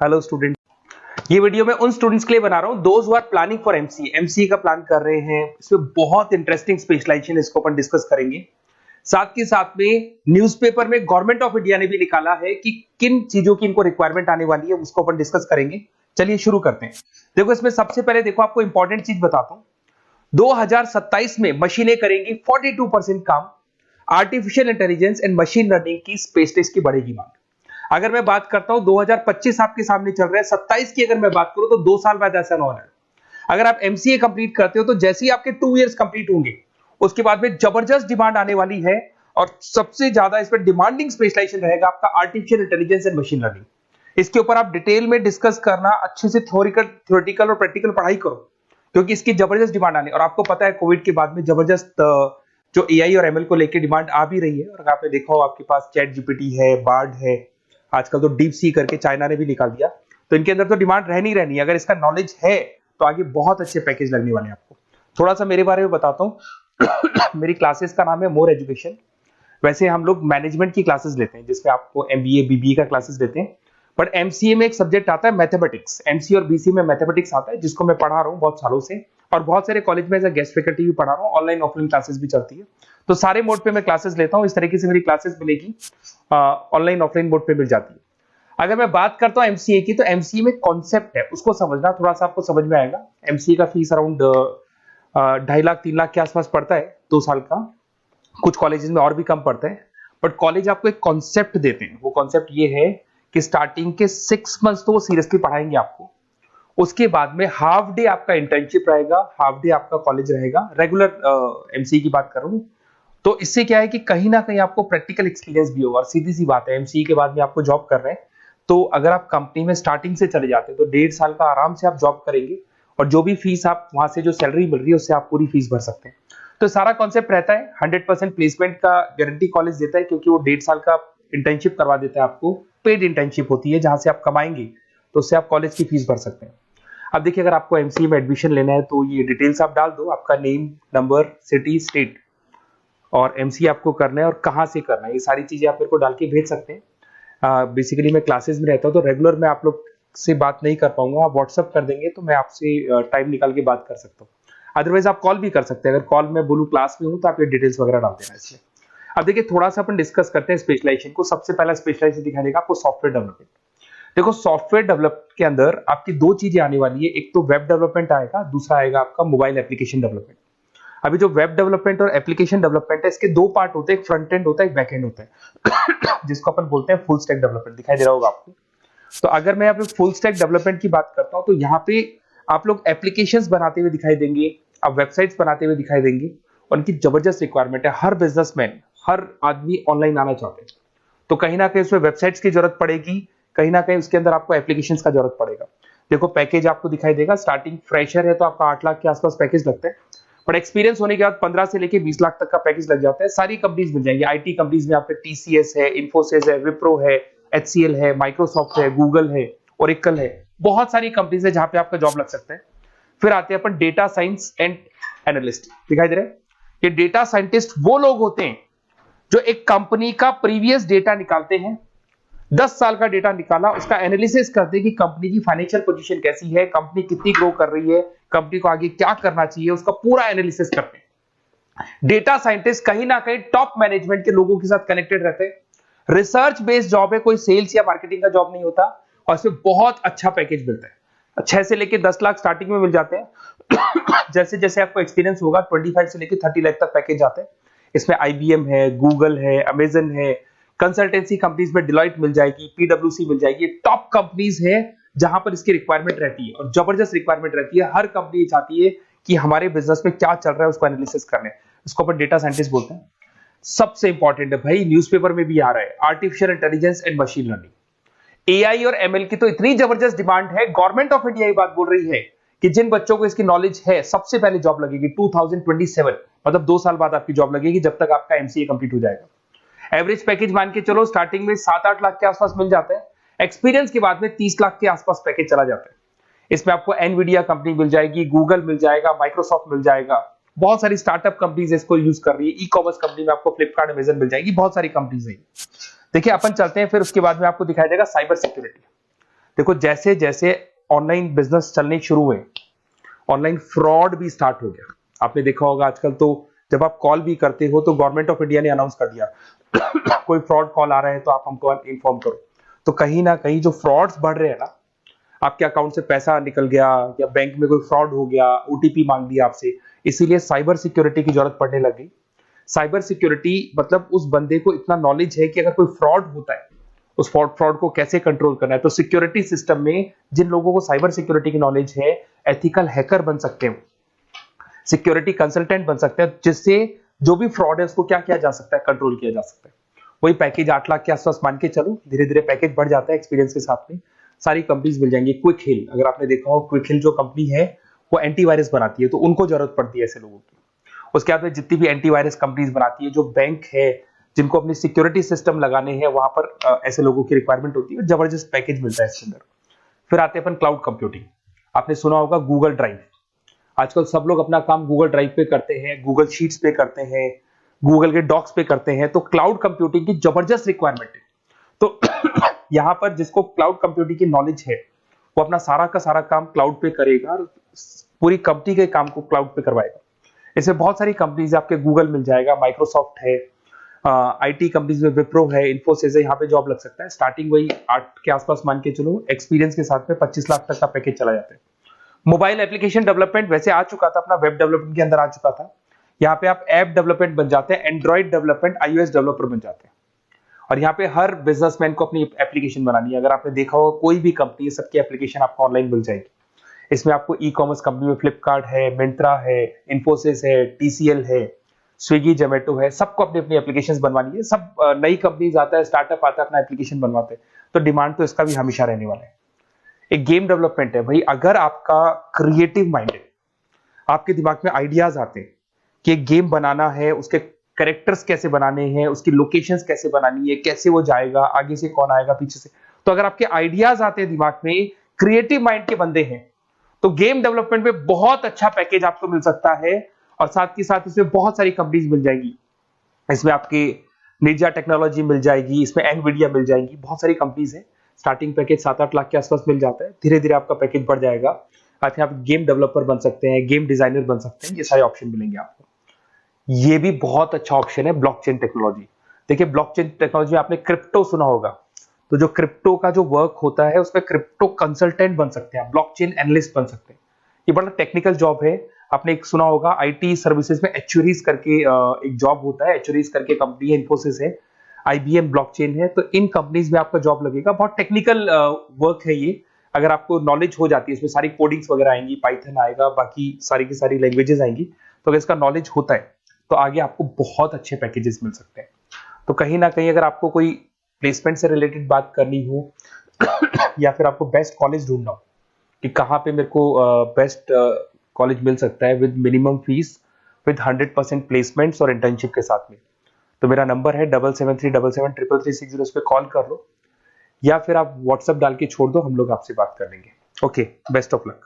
Hello student. ये video मैं उन स्टूडेंट्स के लिए बना रहा हूँ those who are planning for MCA का प्लान कर रहे हैं। इसमें बहुत इंटरेस्टिंग स्पेशलाइजेशन इसको अपन डिस्कस करेंगे। साथ के साथ में न्यूज़पेपर में गवर्नमेंट ऑफ इंडिया ने भी निकाला है कि किन चीजों की इनको रिक्वायरमेंट आने वाली है, उसको अपन डिस्कस करेंगे। चलिए शुरू करते हैं। देखो इसमें सबसे पहले देखो आपको इंपॉर्टेंट चीज बताता हूँ। 2027 में मशीनें करेंगी 42% काम। Artificial intelligence and machine learning की स्पेस टेस्ट की बढ़ेगी मांग। अगर मैं बात करता हूं 2025 आपके सामने चल रहा है, 27 की अगर मैं बात करूं तो 2 साल बाद ऐसा ना होना है। अगर आप एमसीए कंप्लीट करते हो तो जैसे ही आपके 2 इयर्स कंप्लीट होंगे उसके बाद में जबरदस्त डिमांड आने वाली है और सबसे ज्यादा इस पर डिमांडिंग स्पेशलाइजेशन रहेगा आपका artificial intelligence and machine learning. इसके ऊपर आप डिटेल में डिस्कस करना, अच्छे से थ्योरेटिकल और प्रैक्टिकल पढ़ाई करो क्योंकि इसकी जबरदस्त डिमांड आने। और आपको पता है कोविड के बाद में जबरदस्त जो एआई और एमएल को लेकर डिमांड आ भी रही है। और आपने देखा हो आपके पास चैट जीपीटी है, बार्ड है, आजकल तो डीप सी करके चाइना ने भी निकाल दिया। तो इनके अंदर तो डिमांड रहनी रहनी है। अगर इसका नॉलेज है तो आगे बहुत अच्छे पैकेज लगने वाले हैं आपको। थोड़ा सा मेरे बारे में बताता हूँ। मेरी क्लासेस का नाम है मोर एजुकेशन। वैसे हम लोग मैनेजमेंट की क्लासेस लेते हैं जिसमें आपको एमबीए बीबीए का क्लासेस देते हैं। बट एमसीए में एक सब्जेक्ट आता है मैथमेटिक्स। एमसीए और बीसीए में मैथमेटिक्स आता है जिसको मैं पढ़ा रहा हूँ बहुत सालों से और बहुत सारे कॉलेज में एज अ गेस्ट फैकल्टी भी पढ़ा रहा हूँ। ऑनलाइन ऑफलाइन क्लासेस भी चलती है। तो सारे मोड पे मैं क्लासेस लेता हूँ। इस तरीके से मेरी क्लासेस मिलेगी, ऑनलाइन ऑफलाइन मोड पे मिल जाती है। अगर मैं बात करता हूं एमसीए की तो एमसीए में कॉन्सेप्ट है उसको समझना, थोड़ा सा आपको समझ में आएगा। एमसीए का फीस अराउंड 2.5 लाख 3 लाख के आसपास पड़ता है 2 साल का। कुछ कॉलेजेस में और भी कम पड़ता है। बट कॉलेज आपको एक कॉन्सेप्ट देते हैं। वो कॉन्सेप्ट ये है कि स्टार्टिंग के 6 मंथ्स तो वो सीरियसली पढ़ाएंगे आपको। उसके बाद में हाफ डे आपका इंटर्नशिप रहेगा, हाफ डे आपका कॉलेज रहेगा। रेगुलर एमसीए की बात कर रहा हूं। तो इससे क्या है कि कहीं ना कहीं आपको प्रैक्टिकल एक्सपीरियंस भी होगा। और सीधी सी बात है एमसीए के बाद में आपको जॉब कर रहे हैं तो अगर आप कंपनी में स्टार्टिंग से चले जाते हैं तो 1.5 साल का आराम से आप जॉब करेंगे और जो भी फीस आप वहां से जो सैलरी मिल रही है उससे आप पूरी फीस भर सकते हैं। तो सारा कॉन्सेप्ट रहता है। 100% प्लेसमेंट का गारंटी कॉलेज देता है क्योंकि वो 1.5 साल का इंटर्नशिप करवा देता है आपको। पेड इंटर्नशिप होती है जहां से आप कमाएंगे तो उससे आप कॉलेज की फीस भर सकते हैं। अब देखिए अगर आपको एमसीए में एडमिशन लेना है तो ये डिटेल्स आप डाल दो, आपका नेम, नंबर, सिटी, स्टेट और एमसीए आपको करना है और कहाँ से करना है। ये सारी चीजें आप मेरे को डाल के भेज सकते हैं। बेसिकली मैं क्लासेस में रहता हूँ तो रेगुलर मैं आप लोग से बात नहीं कर पाऊंगा। आप व्हाट्सअप कर देंगे तो मैं आपसे टाइम निकाल के बात कर सकता हूँ। अदरवाइज आप कॉल भी कर सकते हैं। अगर कॉल में बोलूँ क्लास में हूँ तो आप ये डिटेल्स वगैरह डाल देना इसलिए। अब देखिए थोड़ा सा अपन डिस्कस करते हैं स्पेशलाइजेशन को। सबसे पहला स्पेशलाइजेशन दिखाई देगा आपको सॉफ्टवेयर डेवलपमेंट। देखो सॉफ्टवेयर डेवलप के अंदर आपकी 2 चीजें आने वाली है। एक तो वेब डेवलपमेंट आएगा, दूसरा आएगा आपका मोबाइल एप्लीकेशन डेवलपमेंट। अभी जो वेब डेवलपमेंट और एप्लीकेशन डेवलपमेंट है इसके 2 पार्ट होते हैं। एक फ्रंट एंड होता है, एक बैक एंड होता है जिसको अपन बोलते हैं फुल स्टैक डेवलपमेंट। दिखाई दे रहा होगा आपको। तो अगर मैं यहाँ पे फुल स्टैक डेवलपमेंट की बात करता हूँ तो यहाँ पे आप लोग एप्लीकेशंस बनाते हुए दिखाई देंगे, आप वेबसाइट्स बनाते हुए दिखाई देंगे और इनकी जबरदस्त रिक्वायरमेंट है। हर बिजनेसमैन, हर आदमी ऑनलाइन आना चाहते हैं तो कहीं ना कहीं उसमें वेबसाइट्स की जरूरत पड़ेगी, कहीं ना कहीं उसके अंदर आपको एप्लीकेशंस का जरूरत पड़ेगा। देखो पैकेज आपको दिखाई देगा। स्टार्टिंग फ्रेशर है तो आपका 8 लाख के आसपास पैकेज लगता है। बट एक्सपीरियंस होने के बाद 15 से लेके 20 लाख तक का पैकेज लग जाता है। सारी कंपनीज मिल जाएंगी। आईटी कंपनीज में आपके टीसीएस है, इन्फोसिस है, विप्रो है, एचसीएल है, माइक्रोसॉफ्ट है, गूगल है, ओरेकल है। बहुत सारी कंपनीज है जहां पे आपका जॉब लग सकता है। फिर आते हैं अपन डेटा साइंस एंड एनालिस्ट। दिखाई दे रहा है? ये डेटा साइंटिस्ट वो लोग होते हैं जो एक कंपनी का प्रीवियस डेटा निकालते हैं। 10 साल का डेटा निकाला, उसका एनालिसिस करते हैं कि कंपनी की फाइनेंशियल पोजीशन कैसी है, कंपनी कितनी ग्रो कर रही है, कंपनी को आगे क्या करना चाहिए, उसका पूरा एनालिसिस करते हैं। डेटा साइंटिस्ट कहीं ना कहीं टॉप मैनेजमेंट के लोगों के साथ कनेक्टेड रहते हैं। रिसर्च बेस्ड जॉब है, कोई सेल्स या मार्केटिंग का जॉब नहीं होता और इसमें बहुत अच्छा पैकेज मिलता है। 6 से लेके 10 लाख स्टार्टिंग में मिल जाते हैं। जैसे जैसे आपको एक्सपीरियंस होगा 25 से लेके 30 लाख तक पैकेज आते हैं। इसमें आईबीएम है, गूगल है, अमेजन है, कंसल्टेंसी कंपनीज में डिलॉयट मिल जाएगी, पीडब्ल्यूसी मिल जाएगी। टॉप कंपनीज है जहां पर इसकी रिक्वायरमेंट रहती है और जबरदस्त रिक्वायरमेंट रहती है। हर कंपनी चाहती है कि हमारे बिजनेस में क्या चल रहा है उसको एनालिसिस करने। इसको अपन डेटा साइंटिस्ट बोलते हैं। सबसे इंपॉर्टेंट है भाई, न्यूज़पेपर में भी आ रहा है, artificial intelligence and machine learning. AI और एमएल की तो इतनी जबरदस्त डिमांड है। गवर्नमेंट ऑफ इंडिया ये बात बोल रही है कि जिन बच्चों को इसकी नॉलेज है सबसे पहले जॉब लगेगी 2027, मतलब 2 साल बाद आपकी जॉब लगेगी जब तक आपका एमसीए कंप्लीट हो जाएगा। एवरेज पैकेज मान के चलो स्टार्टिंग में 7-8 लाख के आसपास मिल जाते हैं। एक्सपीरियंस के बाद में 30 लाख के आसपास पैकेज चला जाता है। इसमें आपको एनवीडिया कंपनी मिल जाएगी, गूगल मिल जाएगा, माइक्रोसॉफ्ट मिल जाएगा। बहुत सारी स्टार्टअप कंपनीज इसको यूज कर रही है। ई कॉमर्स कंपनी में आपको फ्लिपकार्ट, अमेजन मिल जाएगी। बहुत सारी कंपनीज है। देखिए अपन चलते हैं फिर उसके बाद में आपको दिखाई देगा साइबर सिक्योरिटी। देखो जैसे जैसे ऑनलाइन बिजनेस चलने शुरू हुए, ऑनलाइन फ्रॉड भी स्टार्ट हो गया। आपने देखा होगा आजकल तो जब आप कॉल भी करते हो तो गवर्नमेंट ऑफ इंडिया ने अनाउंस कर दिया कोई फ्रॉड कॉल आ रहा है तो आप हमको इन्फॉर्म करो। तो कहीं ना कहीं जो फ्रॉड्स बढ़ रहे हैं ना, आपके अकाउंट से पैसा निकल गया या बैंक में कोई फ्रॉड हो गया, ओटीपी मांग लिया आपसे, इसीलिए साइबर सिक्योरिटी की जरूरत पड़ने लग गई। साइबर सिक्योरिटी मतलब उस बंदे को इतना नॉलेज है कि अगर कोई फ्रॉड होता है, उस फ्रॉड को कैसे कंट्रोल करना है। तो सिक्योरिटी सिस्टम में जिन लोगों को साइबर सिक्योरिटी की नॉलेज है, एथिकल हैकर बन सकते हैं, सिक्योरिटी कंसल्टेंट बन सकते हैं, जिससे जो भी फ्रॉड है उसको क्या किया जा सकता है, कंट्रोल किया जा सकता है। वही पैकेज 8 लाख के आसपास मान के चलो, धीरे धीरे पैकेज बढ़ जाता है एक्सपीरियंस के साथ में। सारी कंपनीज मिल जाएंगी। क्विक हिल, अगर आपने देखा हो, क्विक हिल जो कंपनी है वो एंटीवायरस बनाती है, तो उनको जरूरत पड़ती है ऐसे लोगों की। उसके बाद में जितनी भी एंटीवायरस कंपनीज बनाती है, जो बैंक है जिनको अपनी सिक्योरिटी सिस्टम लगाने हैं, वहां पर ऐसे लोगों की रिक्वायरमेंट होती है। जबरदस्त पैकेज मिलता है इसके अंदर। फिर आते हैं अपन क्लाउड कंप्यूटिंग। आपने सुना होगा गूगल ड्राइव। आजकल सब लोग अपना काम गूगल ड्राइव पे करते हैं, गूगल शीट्स पे करते हैं, गूगल के डॉक्स पे करते हैं। तो क्लाउड कंप्यूटिंग की जबरदस्त रिक्वायरमेंट है। तो यहां पर जिसको क्लाउड कंप्यूटिंग की नॉलेज है, वो अपना सारा का सारा काम क्लाउड पे करेगा और पूरी कंपनी के काम को क्लाउड पे करवाएगा। इसमें बहुत सारी कंपनीज, आपके गूगल मिल जाएगा, माइक्रोसॉफ्ट है, आईटी कंपनीज में विप्रो है, इन्फोसिस है, यहाँ पे जॉब लग सकता है। स्टार्टिंग वही 8 के आसपास मान के चलो, एक्सपीरियंस के साथ में 25 लाख तक का पैकेज चला जाता है। मोबाइल एप्लीकेशन डेवलपमेंट वैसे आ चुका था, अपना वेब डेवलपमेंट के अंदर आ चुका था। यहाँ पे आप ऐप डेवलपमेंट बन जाते हैं, एंड्रॉइड डेवलपमेंट, आईओएस डेवलपर बन जाते हैं। और यहाँ पे हर बिजनेसमैन को अपनी एप्लीकेशन बनानी है। अगर आपने देखा हो कोई भी कंपनी, सबकी एप्लीकेशन आपको ऑनलाइन मिल जाएगी। इसमें आपको ई कॉमर्स कंपनी में फ्लिपकार्ट है, मिंत्रा है, इन्फोसिस है, टीसीएल है, स्विगी, जोमेटो है, सबको अपनी अपनी एप्लीकेशन बनवानी है। सब नई कंपनीज आता है, स्टार्टअप आता है, अपना एप्लीकेशन बनवाते हैं। तो डिमांड तो इसका भी हमेशा रहने वाला है। एक गेम डेवलपमेंट है भाई। अगर आपका क्रिएटिव माइंड है, आपके दिमाग में आइडियाज आते हैं कि एक गेम बनाना है, उसके कैरेक्टर्स कैसे बनाने हैं, उसकी लोकेशंस कैसे बनानी है, कैसे वो जाएगा, आगे से कौन आएगा, पीछे से, तो अगर आपके आइडियाज आते हैं दिमाग में, क्रिएटिव माइंड के बंदे हैं, तो गेम डेवलपमेंट में बहुत अच्छा पैकेज आपको मिल सकता है। और साथ के साथ इसमें बहुत सारी कंपनीज मिल जाएगी। इसमें आपकी निंजा टेक्नोलॉजी मिल जाएगी, इसमें एनवीडिया मिल जाएगी, बहुत सारी कंपनीज है। स्टार्टिंग पैकेज 7-8 लाख के आसपास मिल जाता है। धीरे धीरे आपका पैकेज बढ़ जाएगा। आप गेम डेवलपर बन सकते हैं, गेम डिजाइनर बन सकते हैं, ये सारे ऑप्शन मिलेंगे आपको। ये भी बहुत अच्छा ऑप्शन है ब्लॉकचेन टेक्नोलॉजी। देखिए ब्लॉकचेन टेक्नोलॉजी में आपने क्रिप्टो सुना होगा, तो जो क्रिप्टो का जो वर्क होता है उसमें क्रिप्टो कंसल्टेंट बन सकते हैं, ब्लॉकचेन एनालिस्ट बन सकते हैं। ये बड़ा टेक्निकल जॉब है। आपने एक सुना होगा आईटी सर्विसेज में एक्चुअरीज करके एक जॉब होता है, एक्चुअरीज करके कंपनी है, इन्फोसिस है, आईबीएम, ब्लॉकचेन है। तो इन कंपनीज में आपका जॉब लगेगा। बहुत टेक्निकल वर्क है ये। अगर आपको नॉलेज हो जाती है, इसमें सारी कोडिंग्स वगैरह आएंगी, पाइथन आएगा, बाकी सारी की सारी लैंग्वेजेस आएंगी। तो अगर इसका नॉलेज होता है तो आगे आपको बहुत अच्छे पैकेजेस मिल सकते हैं। तो कहीं ना कहीं अगर आपको कोई प्लेसमेंट से रिलेटेड बात करनी हो या फिर आपको बेस्ट कॉलेज ढूंढना हो कि कहाँ पे मेरे को बेस्ट कॉलेज मिल सकता है with minimum fees, with 100% placements और इंटर्नशिप के साथ में, तो मेरा नंबर है 7737733360। उस पर कॉल कर लो या फिर आप व्हाट्सएप डाल के छोड़ दो, हम लोग आपसे बात कर लेंगे। Okay, best of luck.